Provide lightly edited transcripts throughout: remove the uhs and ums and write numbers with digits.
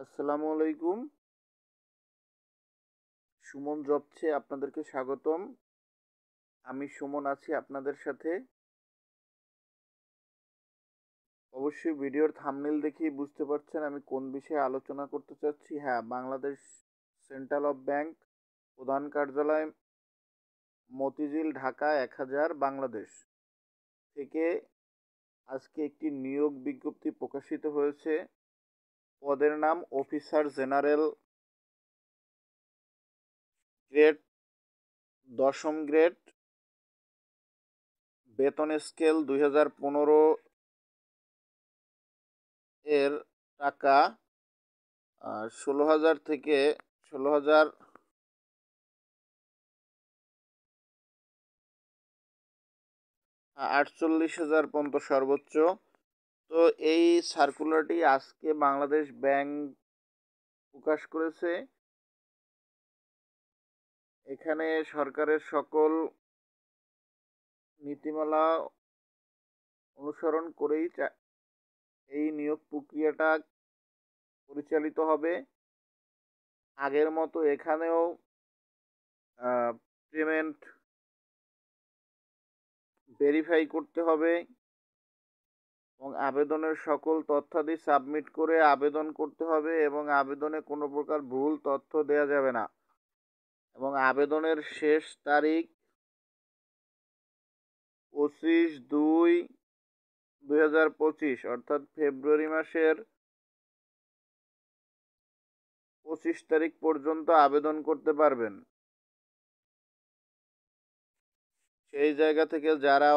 আসসালামু আলাইকুম। সুমন জবসে আপনাদেরকে স্বাগতম। আমি সুমন আছি আপনাদের সাথে। অবশ্যই ভিডিওর থাম্বনেল দেখেই বুঝতে পারছেন আমি কোন বিষয়ে আলোচনা করতে চাচ্ছি। হ্যাঁ, বাংলাদেশ সেন্ট্রাল অফ ব্যাংক, প্রধান কার্যালয় মতিঝিল, ঢাকা ১০০০ বাংলাদেশ থেকে আজকে একটি নিয়োগ বিজ্ঞপ্তি প্রকাশিত হয়েছে। পদের নাম অফিসার জেনারেল, গ্রেড ১০ম গ্রেড, বেতন স্কেল ২০১৫ এর টাকা ১৬,০০০ থেকে ১৬,০০০ ৪৮,০০০ পর্যন্ত সর্বোচ্চ। তো এই সার্কুলারটি আজকে বাংলাদেশ ব্যাংক প্রকাশ করেছে। এখানে সরকারের সকল নীতিমালা অনুসরণ করেই এই নিয়োগ প্রক্রিয়াটা পরিচালিত হবে। আগের মতো এখানেও পেমেন্ট ভেরিফাই করতে হবে এবং আবেদনের সকল তথ্যাদি সাবমিট করে আবেদন করতে হবে এবং আবেদনে কোনো প্রকার ভুল তথ্য দেওয়া যাবে না এবং আবেদনের শেষ তারিখ ২৫/২/২০২৫, অর্থাৎ ফেব্রুয়ারি মাসের ২৫ তারিখ পর্যন্ত আবেদন করতে পারবেন। সেই জায়গা থেকে যারা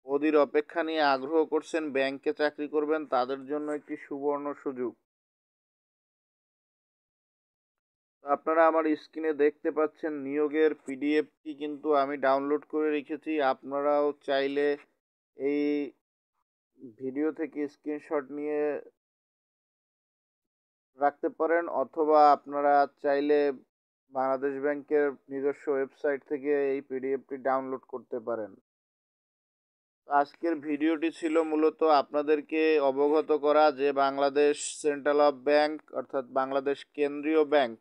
অধীর অপেক্ষা নিয়ে আগ্রহ করছেন ব্যাংকে চাকরি করবেন, তাদের জন্য একটি সুবর্ণ সুযোগ। আপনারা আমার স্ক্রিনে দেখতে পাচ্ছেন নিয়োগের পিডিএফটি কিন্তু আমি ডাউনলোড করে রেখেছি। আপনারাও চাইলে এই ভিডিও থেকে স্ক্রিনশট নিয়ে রাখতে পারেন, অথবা আপনারা চাইলে বাংলাদেশ ব্যাংকের নিজস্ব ওয়েবসাইট থেকে এই পিডিএফটি ডাউনলোড করতে পারেন। আজকের ভিডিওটি ছিল মূলত আপনাদেরকে অবগত করা যে বাংলাদেশ সেন্ট্রাল অফ ব্যাংক, অর্থাৎ বাংলাদেশ কেন্দ্রীয় ব্যাংক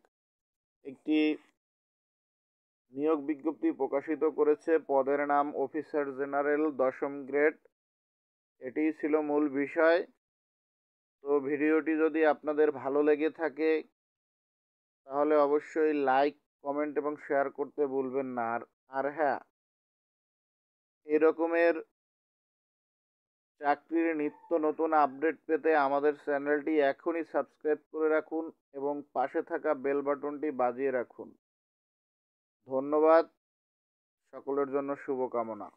একটি নিয়োগ বিজ্ঞপ্তি প্রকাশিত করেছে। পদের নাম অফিসার জেনারেল ১০ম গ্রেড। এটিই ছিল মূল বিষয়। তো ভিডিওটি যদি আপনাদের ভালো লেগে থাকে তাহলে অবশ্যই লাইক, কমেন্ট এবং শেয়ার করতে ভুলবেন না। আর হ্যাঁ, এরকমের চাকরির নিত্য নতুন আপডেট পেতে আমাদের চ্যানেলটি এখনই সাবস্ক্রাইব করে রাখুন এবং পাশে থাকা বেল বাটনটি বাজিয়ে রাখুন। ধন্যবাদ। সকলের জন্য শুভকামনা।